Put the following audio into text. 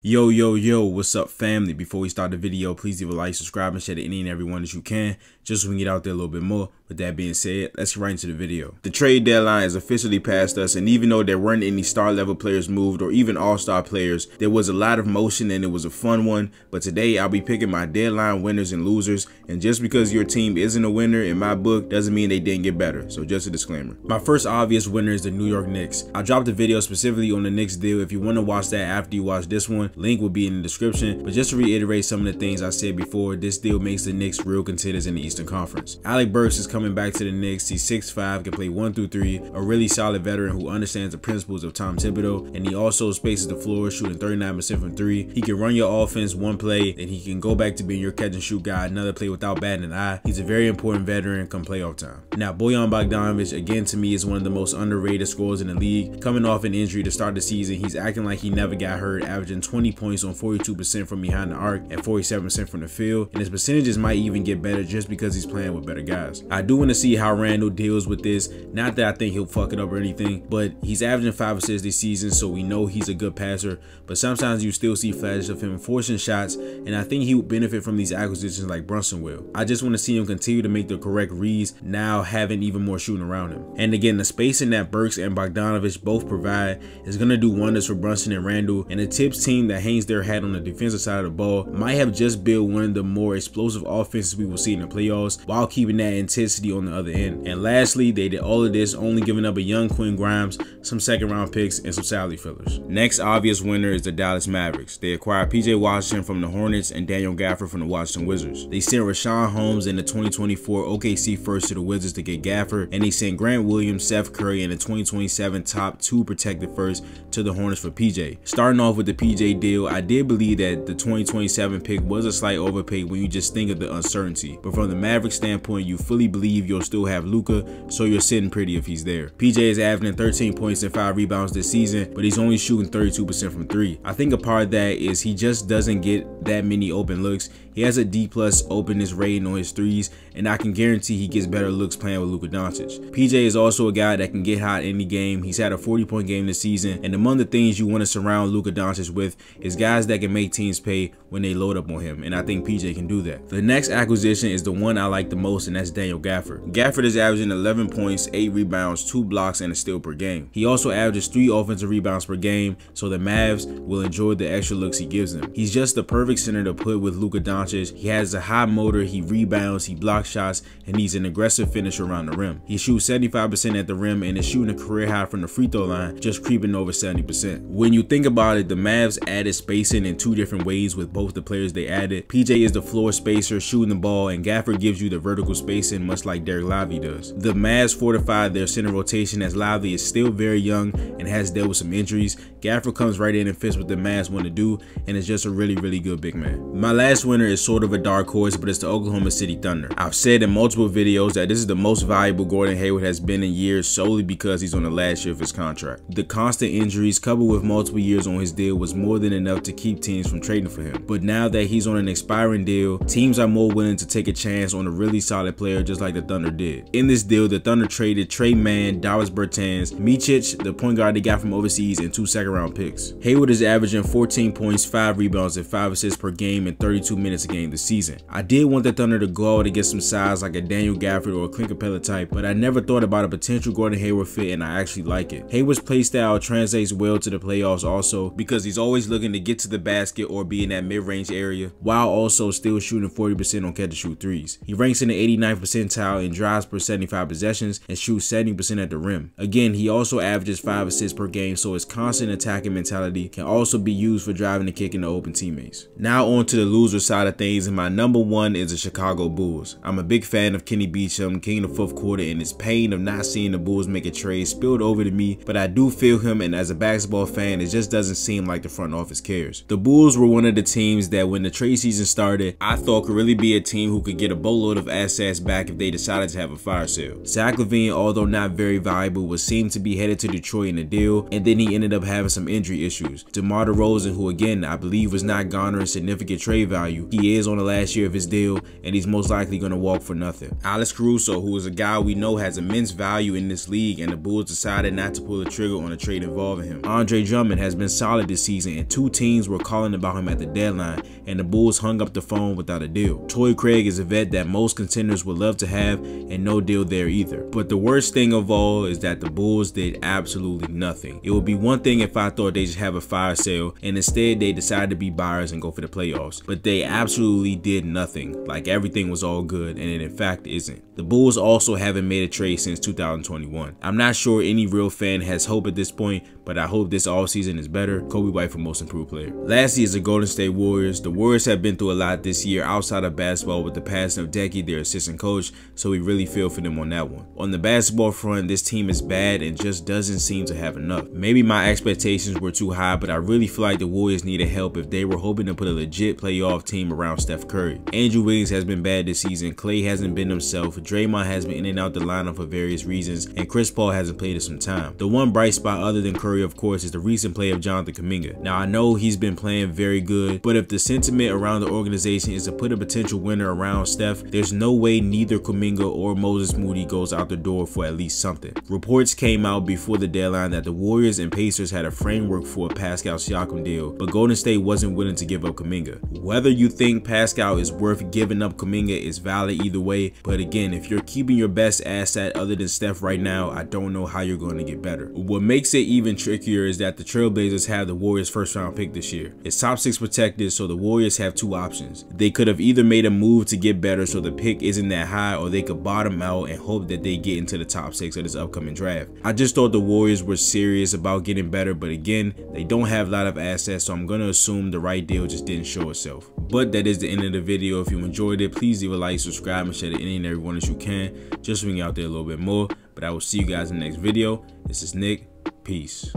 Yo, what's up family? Before we start the video, please leave a like, subscribe, and share to any and everyone that you can, just so we can get out there a little bit more. With that being said, let's get right into the video. The trade deadline is officially past us, and even though there weren't any star level players moved or even all-star players, there was a lot of motion and it was a fun one. But today I'll be picking my deadline winners and losers, and just because your team isn't a winner in my book doesn't mean they didn't get better, so just a disclaimer. My first obvious winner is the New York Knicks. I dropped a video specifically on the Knicks deal. If you want to watch that after you watch this one, link will be in the description. But just to reiterate some of the things I said before, this deal makes the Knicks real contenders in the Eastern Conference. Alec Burks is coming back to the Knicks. He's 6'5", can play 1 through 3, a really solid veteran who understands the principles of Tom Thibodeau, and he also spaces the floor, shooting 39% from 3. He can run your offense one play, and he can go back to being your catch and shoot guy another play without batting an eye. He's a very important veteran come playoff time. Now, Bojan Bogdanovic, again, to me, is one of the most underrated scorers in the league. Coming off an injury to start the season, he's acting like he never got hurt, averaging 20 points on 42% from behind the arc and 47% from the field, and his percentages might even get better just because he's playing with better guys. I do want to see how Randall deals with this. Not that I think he'll fuck it up or anything, but he's averaging 5 assists this season, so we know he's a good passer, but sometimes you still see flashes of him forcing shots, and I think he would benefit from these acquisitions like Brunson will. I just want to see him continue to make the correct reads, now having even more shooting around him. And again, the spacing that Burks and Bogdanovic both provide is going to do wonders for Brunson and Randall, and the Tips team that hangs their hat on the defensive side of the ball might have just built one of the more explosive offenses we will see in the playoffs while keeping that intensity on the other end. And lastly, they did all of this only giving up a young Quinn Grimes, some second round picks, and some salary fillers. Next obvious winner is the Dallas Mavericks. They acquired PJ Washington from the Hornets and Daniel Gafford from the Washington Wizards. They sent Rashawn Holmes in the 2024 OKC first to the Wizards to get Gafford, and they sent Grant Williams, Seth Curry, and the 2027 top 2 protected first to the Hornets for PJ. Starting off with the PJ deal, I did believe that the 2027 pick was a slight overpay when you just think of the uncertainty, but from the Mavericks standpoint, you fully believe you'll still have Luka, so you're sitting pretty if he's there. PJ is averaging 13 points and 5 rebounds this season, but he's only shooting 32% from 3. I think a part of that is he just doesn't get that many open looks. He has a D+ openness rating on his threes, and I can guarantee he gets better looks playing with Luka Doncic. PJ is also a guy that can get hot any game. He's had a 40-point game this season, and among the things you want to surround Luka Doncic with is guys that can make teams pay when they load up on him, and I think PJ can do that. The next acquisition is the one I like the most, and that's Daniel Gafford. Gafford is averaging 11 points, 8 rebounds, 2 blocks, and a steal per game. He also averages 3 offensive rebounds per game, so the Mavs will enjoy the extra looks he gives them. He's just the perfect center to put with Luka Doncic. He has a high motor, he rebounds, he blocks shots, and he's an aggressive finisher around the rim. He shoots 75% at the rim and is shooting a career high from the free throw line, just creeping over 70%. When you think about it, the Mavs added spacing in 2 different ways with both the players they added. PJ is the floor spacer shooting the ball, and Gafford gives you the vertical spacing much like Derek Lively does. The Mavs fortified their center rotation as Lively is still very young and has dealt with some injuries. Gafford comes right in and fits what the Mavs want to do, and is just a really good big man. My last winner is sort of a dark horse, but it's the Oklahoma City Thunder. I've said in multiple videos that this is the most valuable Gordon Hayward has been in years solely because he's on the last year of his contract. The constant injuries coupled with multiple years on his deal was more than enough to keep teams from trading for him. But now that he's on an expiring deal, teams are more willing to take a chance on a really solid player just like the Thunder did. In this deal, the Thunder traded Trey Mann, Davis Bertans, Micic, the point guard they got from overseas, and 2 second-round picks. Hayward is averaging 14 points, 5 rebounds, and 5 assists per game in 32 minutes a game this season. I did want the Thunder to go out to get some size like a Daniel Gafford or a Clint Capella type, but I never thought about a potential Gordon Hayward fit, and I actually like it. Hayward's play style translates well to the playoffs also because he's always looking to get to the basket or be in that mid-range area while also still shooting 40% on catch and shoot threes. He ranks in the 89th percentile in drives per 75 possessions and shoots 70% at the rim. Again, he also averages 5 assists per game, so his constant attacking mentality can also be used for driving the kick into open teammates. Now on to the loser side of things, and my number one is the Chicago Bulls. I'm a big fan of Kenny Beecham, king of the 4th quarter, and his pain of not seeing the Bulls make a trade spilled over to me, but I do feel him, and as a basketball fan, it just doesn't seem like the front office cares. The Bulls were one of the teams that when the trade season started, I thought could really be a team who could get a boatload of assets back if they decided to have a fire sale. Zach LaVine, although not very valuable, was seen to be headed to Detroit in the deal, and then he ended up having some injury issues. DeMar DeRozan, who again I believe was not garnering significant trade value, he he is on the last year of his deal, and he's most likely going to walk for nothing. Alex Caruso, who is a guy we know has immense value in this league, and the Bulls decided not to pull the trigger on a trade involving him. Andre Drummond has been solid this season, and 2 teams were calling about him at the deadline, and the Bulls hung up the phone without a deal. Torrey Craig is a vet that most contenders would love to have, and no deal there either. But the worst thing of all is that the Bulls did absolutely nothing. It would be one thing if I thought they just have a fire sale, and instead they decided to be buyers and go for the playoffs. But they absolutely did nothing, like everything was all good, and it in fact isn't. The Bulls also haven't made a trade since 2021. I'm not sure any real fan has hope at this point, but I hope this offseason is better. Kobe White for most improved player. Lastly is the Golden State Warriors. The Warriors have been through a lot this year outside of basketball with the passing of Decky, their assistant coach, so we really feel for them on that one. On the basketball front, this team is bad and just doesn't seem to have enough. Maybe my expectations were too high, but I really feel like the Warriors needed help if they were hoping to put a legit playoff team around Steph Curry. Andrew Wiggins has been bad this season, Klay hasn't been himself, Draymond has been in and out the lineup for various reasons, and Chris Paul hasn't played in some time. The one bright spot other than Curry, of course, is the recent play of Jonathan Kuminga. Now I know he's been playing very good, but if the sentiment around the organization is to put a potential winner around Steph, there's no way neither Kuminga or Moses Moody goes out the door for at least something. Reports came out before the deadline that the Warriors and Pacers had a framework for a Pascal Siakam deal, but Golden State wasn't willing to give up Kuminga. Whether you think Pascal is worth giving up Kuminga is valid either way, but again, if you're keeping your best asset other than Steph right now, I don't know how you're going to get better. What makes it even trickier is that the Trailblazers have the Warriors' first round pick this year. It's top 6 protected, so the Warriors have 2 options. They could have either made a move to get better so the pick isn't that high, or they could bottom out and hope that they get into the top 6 of this upcoming draft. I just thought the Warriors were serious about getting better, but again, they don't have a lot of assets, so I'm going to assume the right deal just didn't show itself. But that is the end of the video. If you enjoyed it, please leave a like, subscribe, and share to any and everyone that you can, just so we can get out there a little bit more. But I will see you guys in the next video. This is Nick. Peace.